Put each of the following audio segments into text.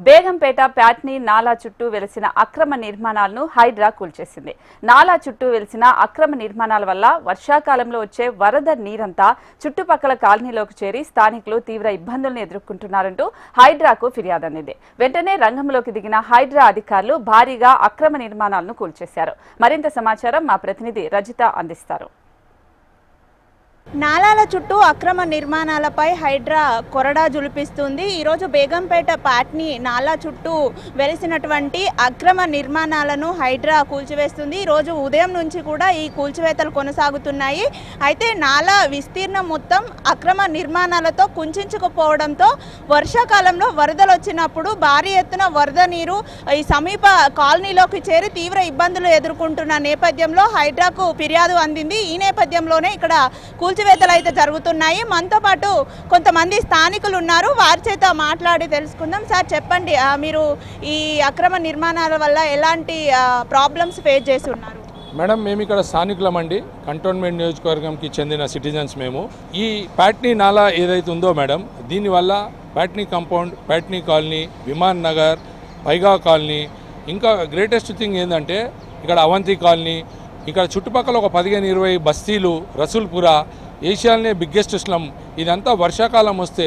బేగంపేట ప్యాట్నీ నాలా చుట్టూ వెలిసిన అక్రమ నిర్మాణాలను హైడ్రా కూల్చేసింది. నాలా చుట్టూ వెలిసిన అక్రమ నిర్మాణాల వల్ల వర్షాకాలంలో వచ్చే వరద నీరంతా చుట్టుపక్కల కాలనీలోకి చేరి స్థానికులు తీవ్ర ఇబ్బందులను ఎదుర్కొంటున్నారంటూ హైడ్రాకు ఫిర్యాదు అందింది. వెంటనే రంగంలోకి దిగిన హైడ్రా అధికారులు భారీగా అక్రమ నిర్మాణాలను కూల్చేశారు. మరింత సమాచారం మా ప్రతినిధి రజిత అందిస్తారు. నాలాల చుట్టూ అక్రమ నిర్మాణాలపై హైడ్రా కొరడా జులిపిస్తుంది. ఈరోజు బేగంపేట ప్యాట్నీ నాలా చుట్టూ వెలిసినటువంటి అక్రమ నిర్మాణాలను హైడ్రా కూల్చివేస్తుంది. ఈరోజు ఉదయం నుంచి కూడా ఈ కూల్చివేతలు కొనసాగుతున్నాయి. అయితే నాలా విస్తీర్ణం మొత్తం అక్రమ నిర్మాణాలతో కుంచుకుపోవడంతో వర్షాకాలంలో వరదలు వచ్చినప్పుడు భారీ ఎత్తున వరద నీరు ఈ సమీప కాలనీలోకి చేరి తీవ్ర ఇబ్బందులు ఎదుర్కొంటున్న నేపథ్యంలో హైడ్రాకు ఫిర్యాదు అందింది. ఈ నేపథ్యంలోనే ఇక్కడ కూల్చివేతలు అయితే జరుగుతున్నాయి. మనతో పాటు కొంతమంది స్థానికులు ఉన్నారు, వారి చేత మాట్లాడి తెలుసుకుందాం. సార్ చెప్పండి, మీరు ఈ అక్రమ నిర్మాణాల వల్ల ఎలాంటి ప్రాబ్లమ్స్ ఫేస్ చేస్తున్నారు? మేడం, మేము ఇక్కడ స్థానికులమండి, కంటోన్మెంట్ నియోజకవర్గంకి చెందిన సిటిజన్స్. మేము ఈ ప్యాట్నీ నాలా ఏదైతే ఉందో మేడం, దీనివల్ల ప్యాట్నీ కాంపౌండ్, ప్యాట్నీ కాలనీ, విమాన్ నగర్, పైగా కాలనీ, ఇంకా గ్రేటెస్ట్ థింగ్ ఏంటంటే ఇక్కడ అవంతి కాలనీ, ఇక్కడ చుట్టుపక్కల ఒక 15-20 బస్తీలు, రసూల్పురా, ఏషియాలోనే బిగ్గెస్ట్ స్లమ్. ఇదంతా వర్షాకాలం వస్తే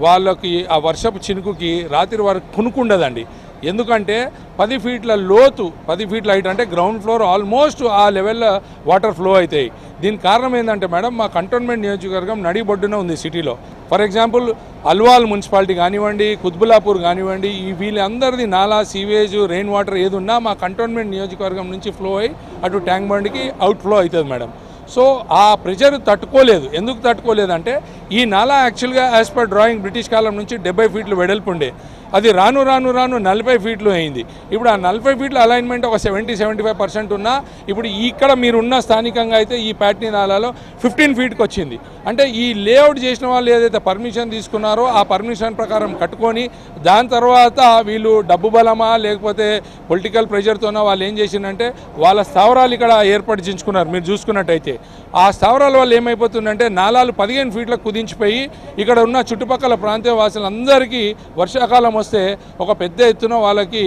వాళ్ళకి ఆ వర్షపు చినుకుకి రాత్రి వరకు కునుకుండదండి. ఎందుకంటే 10 ఫీట్ల లోతు, 10 ఫీట్ల హైట్, అంటే గ్రౌండ్ ఫ్లోర్ ఆల్మోస్ట్ ఆ లెవెల్లో వాటర్ ఫ్లో అవుతాయి. దీనికి కారణం ఏంటంటే మేడం, మా కంటోన్మెంట్ నియోజకవర్గం నడిబొడ్డున ఉంది సిటీలో. ఫర్ ఎగ్జాంపుల్ అల్వాల్ మున్సిపాలిటీ కానివ్వండి, కుత్బులాపూర్ కానివ్వండి, ఈ వీళ్ళందరిది నాలా, సీవేజ్, రెయిన్ వాటర్ ఏది ఉన్నా మా కంటోన్మెంట్ నియోజకవర్గం నుంచి ఫ్లో అయ్యి అటు ట్యాంక్ బండ్కి అవుట్ ఫ్లో అవుతుంది మేడం. సో ఆ ప్రెషర్ తట్టుకోలేదు. ఎందుకు తట్టుకోలేదంటే ఈ నాలా యాక్చువల్గా యాజ్ పర్ డ్రాయింగ్ బ్రిటిష్ కాలం నుంచి 70 ఫీట్లు వెడల్పు ఉండే, అది రాను 40 ఫీట్లు అయింది. ఇప్పుడు ఆ 40 ఫీట్ల అలైన్మెంట్ ఒక 70-75% ఉన్నా ఇప్పుడు ఇక్కడ మీరున్న స్థానికంగా అయితే ఈ ప్యాట్నీ నాలాలో 15 ఫీట్కి వచ్చింది. అంటే ఈ లేఅవుట్ చేసిన వాళ్ళు ఏదైతే పర్మిషన్ తీసుకున్నారో ఆ పర్మిషన్ ప్రకారం కట్టుకొని దాని తర్వాత వీళ్ళు డబ్బు బలమా లేకపోతే పొలిటికల్ ప్రెషర్తోనా వాళ్ళు ఏం చేసిందంటే వాళ్ళ స్థావరాలు ఇక్కడ ఏర్పరిచించుకున్నారు. మీరు చూసుకున్నట్టయితే ఆ స్థావరాల వల్ల ఏమైపోతుందంటే నాలాలు 15 ఫీట్లకు కుదించిపోయి ఇక్కడ ఉన్న చుట్టుపక్కల ప్రాంతీయ వాసులందరికీ వర్షాకాలం వస్తే ఒక పెద్ద ఎత్తున వాళ్ళకి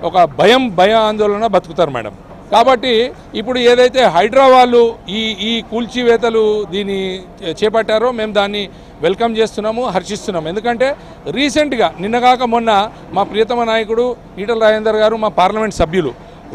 ఒక భయ ఆందోళన బతుకుతారు మేడం. కాబట్టి ఇప్పుడు ఏదైతే హైడ్రా వాళ్ళు ఈ కూల్చివేతలు దీన్ని చేపట్టారో మేము దాన్ని వెల్కమ్ చేస్తున్నాము, హర్షిస్తున్నాము. ఎందుకంటే రీసెంట్గా నిన్నగాక మొన్న మా ప్రియతమ నాయకుడు ఈటల రాజేందర్ గారు, మా పార్లమెంట్ సభ్యులు,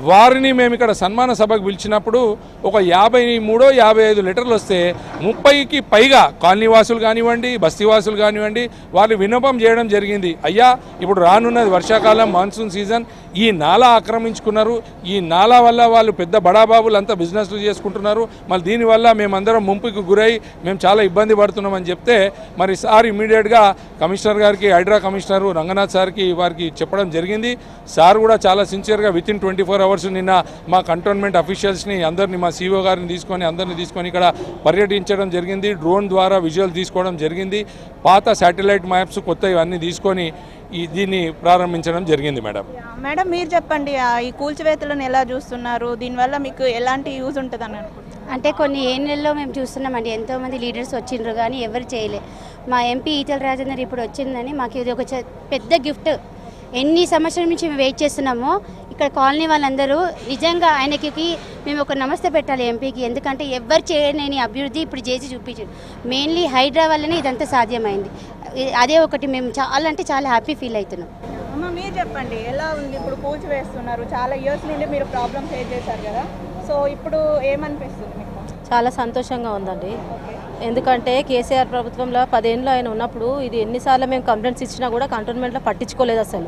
వారిని మేము ఇక్కడ సన్మాన సభకు పిలిచినప్పుడు ఒక 53-55 లెటర్లు వస్తే 30కి పైగా కాలనీవాసులు కానివ్వండి, బస్తీవాసులు కానివ్వండి, వాళ్ళు విన్నపం చేయడం జరిగింది. అయ్యా, ఇప్పుడు రానున్నది వర్షాకాలం, మాన్సూన్ సీజన్, ఈ నాలా ఆక్రమించుకున్నారు, ఈ నాలా వల్ల వాళ్ళు పెద్ద బడాబాబులు అంతా బిజినెస్లు చేసుకుంటున్నారు, మళ్ళీ దీనివల్ల మేమందరం ముంపుకు గురై మేము చాలా ఇబ్బంది పడుతున్నామని చెప్తే మరి సార్ ఇమీడియట్గా కమిషనర్ గారికి, హైడ్రా కమిషనరు రంగనాథ్ సార్కి వారికి చెప్పడం జరిగింది. సార్ కూడా చాలా సిన్సియర్గా వితిన్ 24 అవర్స్ నిన్న మా కంటోన్మెంట్ అఫీషియల్స్ని అందరినీ, మా సీఓ గారిని తీసుకొని అందరినీ తీసుకొని ఇక్కడ పర్యటించడం జరిగింది. డ్రోన్ ద్వారా విజువల్ తీసుకోవడం జరిగింది. పాత శాటిలైట్ మ్యాప్స్ కొత్త ఇవన్నీ తీసుకొని దీన్ని ప్రారంభించడం జరిగింది. మేడం మీరు చెప్పండి, ఈ కూల్చివేతలను ఎలా చూస్తున్నారు? దీనివల్ల మీకు ఎలాంటి యూజ్ ఉంటుందని అనుకుంటున్నారు? అంటే కొన్ని ఏళ్ళల్లో మేము చూస్తున్నామండి, ఎంతోమంది లీడర్స్ వచ్చిండ్రు కానీ ఎవరు చేయలే. మా ఎంపీ ఈటల రాజేందర్ ఇప్పుడు వచ్చిందని మాకు ఇది ఒక పెద్ద గిఫ్ట్. ఎన్ని సంవత్సరాల నుంచి మేము వెయిట్ చేస్తున్నామో ఇక్కడ కాలనీ వాళ్ళందరూ నిజంగా ఆయనకి మేము ఒక నమస్తే పెట్టాలి ఎంపీకి. ఎందుకంటే ఎవరు చేయలేని అభివృద్ధి ఇప్పుడు చేసి చూపించారు. మెయిన్లీ హైడ్రా వల్లనే ఇదంతా సాధ్యమైంది. అదే ఒకటి మేము చాలా హ్యాపీ ఫీల్ అవుతున్నాం. అమ్మ మీరు చెప్పండి, ఎలా ఉంది? ఇప్పుడు కూల్చివేస్తున్నారు, చాలా ఇయర్స్ నుండి మీరు ప్రాబ్లమ్ ఫేస్ చేశారు కదా, సో ఇప్పుడు ఏమనిపిస్తుంది మీకు? చాలా సంతోషంగా ఉందండి. ఎందుకంటే కేసీఆర్ ప్రభుత్వంలో 10 ఏళ్ళు ఆయన ఉన్నప్పుడు ఇది ఎన్నిసార్లు మేము కంప్లైంట్స్ ఇచ్చినా కూడా కంటోన్మెంట్లో పట్టించుకోలేదు అసలు.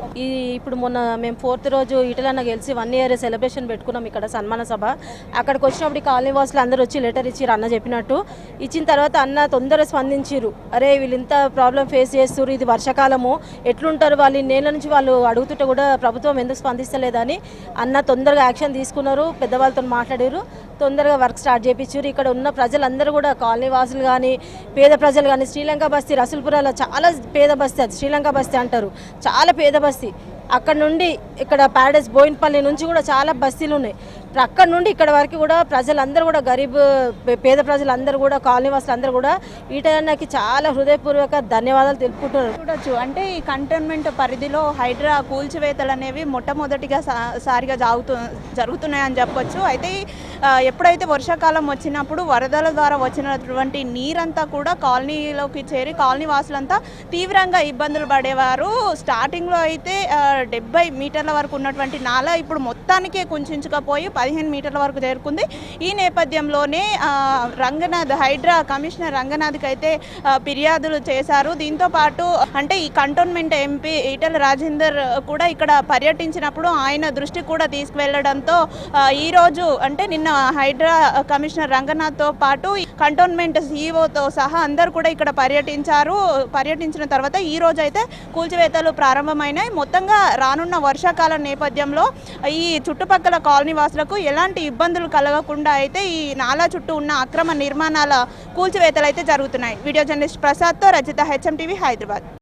ఇప్పుడు మొన్న మేము 4th రోజు ఈటలన్న గెలిచి 1 ఇయర్ సెలబ్రేషన్ పెట్టుకున్నాం ఇక్కడ సన్మాన సభ. అక్కడికి వచ్చినప్పుడు కాలనీ వాసులు అందరూ వచ్చి లెటర్ ఇచ్చిర్రు, అన్న చెప్పినట్టు ఇచ్చిన తర్వాత అన్న తొందరగా స్పందించారు. అరే వీళ్ళు ఇంత ప్రాబ్లం ఫేస్ చేస్తారు, ఇది వర్షాకాలము, ఎట్లుంటారు వాళ్ళు, నేల నుంచి వాళ్ళు అడుగుతుంటే కూడా ప్రభుత్వం ఎందుకు స్పందిస్తలేదని అన్న తొందరగా యాక్షన్ తీసుకున్నారు. పెద్దవాళ్ళతో మాట్లాడారు, తొందరగా వర్క్ స్టార్ట్ చేయించారు. ఇక్కడ ఉన్న ప్రజలందరూ కూడా కాలనీ వాసులు కానీ, పేద ప్రజలు కానీ, శ్రీలంక బస్తీ, రసూల్పురాలో చాలా పేద బస్తీ, అది శ్రీలంక బస్తీ అంటారు, చాలా పేద బస్తీ. అక్కడ నుండి ఇక్కడ ప్యారడైస్ బోయిన్పల్లి నుంచి కూడా చాలా బస్తీలు ఉన్నాయి. అక్కడ నుండి ఇక్కడ వరకు కూడా ప్రజలందరూ కూడా గరీబ్ పేద ప్రజలందరూ కూడా కాలనీ వాసులందరూ కూడా ఈటలన్నకి చాలా హృదయపూర్వక ధన్యవాదాలు తెలుపుకుంటున్నారు. చూడొచ్చు అంటే ఈ కంటోన్మెంట్ పరిధిలో హైడ్రా కూల్చివేతలు అనేవి మొట్టమొదటిగా సారిగా జరుగుతున్నాయని చెప్పొచ్చు. అయితే ఎప్పుడైతే వర్షాకాలం వచ్చినప్పుడు వరదల ద్వారా వచ్చినటువంటి నీరంతా కూడా కాలనీలోకి చేరి కాలనీ వాసులంతా తీవ్రంగా ఇబ్బందులు పడేవారు. స్టార్టింగ్లో అయితే 70 మీటర్ల వరకు ఉన్నటువంటి నాలా ఇప్పుడు మొత్తానికే కుంచుకుపోయి 15 మీటర్ల వరకు చేరుకుంది. ఈ నేపథ్యంలోనే రంగనాథ్ హైడ్రా కమిషనర్ రంగనాథ్కి అయితే ఫిర్యాదులు చేశారు. దీంతో పాటు అంటే ఈ కంటోన్మెంట్ ఎంపీ ఈటల రాజేందర్ కూడా ఇక్కడ పర్యటించినప్పుడు ఆయన దృష్టి కూడా తీసుకువెళ్లడంతో ఈరోజు అంటే నిన్న హైడ్రా కమిషనర్ రంగనాథ్తో పాటు కంటోన్మెంట్ సీఈఓతో సహా అందరూ కూడా ఇక్కడ పర్యటించిన తర్వాత ఈ రోజు అయితే కూల్చివేతలు ప్రారంభమైనాయి. మొత్తంగా రానున్న వర్షాకాలం నేపథ్యంలో ఈ చుట్టుపక్కల కాలనీ వాసులకు ఎలాంటి ఇబ్బందులు కలగకుండా అయితే ఈ నాలా చుట్టూ ఉన్న అక్రమ నిర్మాణాల కూల్చివేతలు అయితే జరుగుతున్నాయి. వీడియో జర్నలిస్ట్ ప్రసాద్తో రజిత, HM టీవీ, హైదరాబాద్.